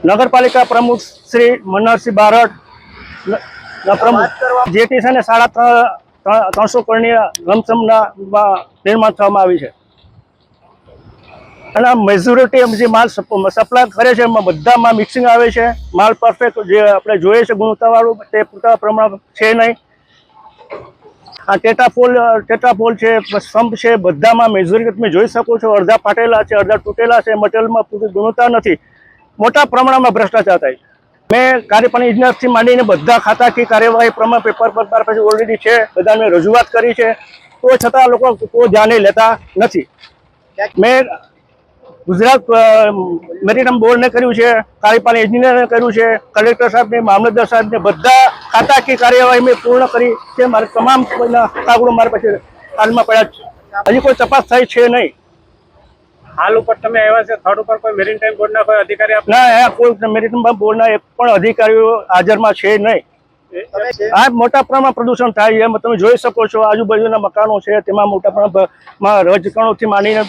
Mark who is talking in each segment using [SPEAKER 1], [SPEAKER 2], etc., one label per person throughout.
[SPEAKER 1] નગરપાલિકા પ્રમુખ શ્રી મનહરસિંહ બારડ પ્રમુખ જેટી છે ને 350 કરોડની લમસમના નિર્માણ થવામાં આવી છે અને મેજોરિટી જે માલ સપ્લાય કરે છે એમાં બધામાં મિક્સિંગ આવે છે. માલ પરફેક્ટ જે આપણે જોઈએ છે ગુણવત્તાવાળું તે પૂરતા પ્રમાણ છે નહીં. આ ટેટ્રાપોલ છે, સ્તંભ છે, બધામાં મેજોરિટી તમે જોઈ શકો છો અડધા ફાટેલા છે, અડધા તૂટેલા છે. મટીરિયલમાં પૂરી ગુણવત્તા નથી. મોટા પ્રમાણમાં ભ્રષ્ટાચાર થાય છે. મેં કાર્યપાલક ઇજનેરથી માંડીને બધા ખાતાકીય કાર્યવાહી પ્રમાણે પેપર પર પછી ઓલરેડી છે, બધાને રજૂઆત કરી છે, તો છતાં લોકો કોઈ ધ્યાને લેતા નથી. મેં ગુજરાત મેરીટાઈમ બોર્ડને કર્યું છે, કાર્યપાલક એન્જિનિયરને કર્યું છે, કલેક્ટર સાહેબને, મામલતદાર સાહેબને, બધા ખાતાકીય કાર્યવાહી મેં પૂર્ણ કરી છે. મારે તમામ કાગળો મારી પાસે હાલમાં પડ્યા છે. હજી કોઈ તપાસ થઈ છે નહીં.
[SPEAKER 2] હાલ ઉપર તમે આવ્યા છે થર્ડ ઉપર કોઈ મેરીટાઈમ બોર્ડના કોઈ અધિકારી
[SPEAKER 1] ના, કોઈ મેરીટાઈમ બોર્ડના એક પણ અધિકારીઓ હાજરમાં છે નહીં. આ મોટા પ્રમાણમાં પ્રદૂષણ થાય છે. તમે જોઈ શકો છો આજુબાજુના મકાનો છે તેમાં મોટા પ્રમાણમાં રજકણોથી માંડીને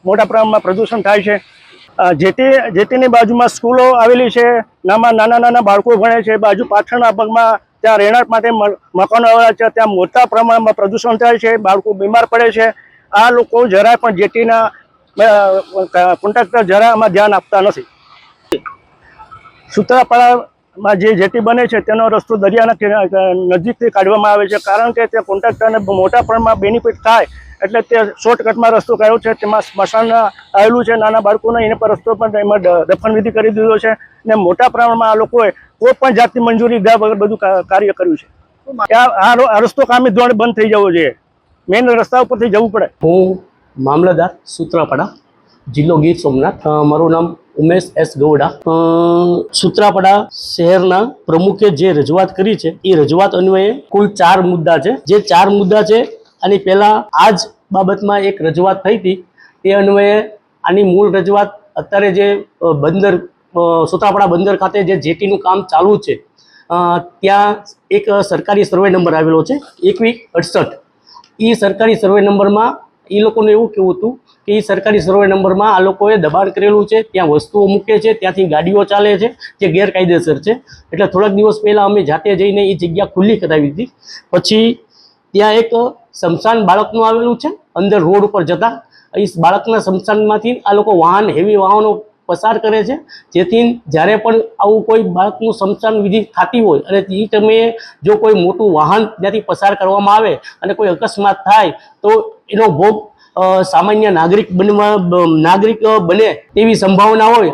[SPEAKER 1] મોટા પ્રમાણમાં પ્રદૂષણ થાય છે. જેટીની બાજુમાં સ્કૂલો આવેલી છે, નાના બાળકો ભણે છે. બાજુ પાછળના ભાગમાં ત્યાં રહેણાંક માટે મકાનો આવેલા છે, ત્યાં મોટા પ્રમાણમાં પ્રદૂષણ થાય છે, બાળકો બીમાર પડે છે. આ લોકો જરાય પણ જેટીના કોન્ટ્રાક્ટર જરા આમાં ધ્યાન આપતા નથી. સૂત્રાપાડામાં જે જેટી બને છે તેનો રસ્તો દરિયાના નજીકથી કાઢવામાં આવે છે, કારણ કે તે કોન્ટ્રાક્ટરને મોટા પ્રમાણમાં બેનિફિટ થાય એટલે તે શોર્ટકટમાં રસ્તો કાઢ્યો છે. તેમાં સ્મશાન આવેલું છે નાના બાળકોને, એને પર રસ્તો પણ એમાં દફનવિધિ કરી દીધો છે ને મોટા પ્રમાણમાં આ લોકોએ કોઈ પણ જાતની મંજૂરી લીધા વગર બધું કાર્ય કર્યું છે. આ રસ્તો કામી ધોરણે બંધ થઈ જવો જોઈએ. મેઇન રસ્તા ઉપરથી જવું પડે.
[SPEAKER 3] હું મામલતદાર સૂત્રાપાડા, જિલ્લો ગીર સોમનાથ. મારું નામ ઉમેશ એસ ગૌડા. સૂત્રાપાડા શહેરના પ્રમુખે જે રજૂઆત કરી છે એ રજૂઆત અન્વયે કુલ 4 મુદ્દા છે. જે 4 મુદ્દા છે આની પહેલાં આ જ બાબતમાં એક રજૂઆત થઈ હતી. તે અન્વયે આની મૂળ રજૂઆત અત્યારે જે બંદર સૂત્રાપાડા બંદર ખાતે જે જેટીનું કામ ચાલુ છે ત્યાં એક સરકારી સર્વે નંબર આવેલો છે 2168. એ સરકારી સર્વે નંબરમાં એ લોકોને એવું કહેવું હતું કે એ સરકારી સર્વે નંબરમાં આ લોકોએ દબાણ કરેલું છે, ત્યાં વસ્તુઓ મૂકે છે, ત્યાંથી ગાડીઓ ચાલે છે જે ગેરકાયદેસર છે. એટલે થોડાક દિવસ પહેલાં અમે જાતે જઈને એ જગ્યા ખુલ્લી કરાવી હતી. પછી ત્યાં એક સ્મશાન બાળકનું આવેલું છે અંદર રોડ ઉપર જતા. એ બાળકના સ્મશાનમાંથી આ લોકો હેવી વાહનો પસાર કરે છે, જેથી જ્યારે પણ આવું કોઈ બાળકનું સ્મશાન વિધિ થતી હોય અને એ સમયે જો કોઈ મોટું વાહન ત્યાંથી પસાર કરવામાં આવે અને કોઈ અકસ્માત થાય તો એનો ભોગ સામાન્ય નાગરિક બને તેવી સંભાવના હોય.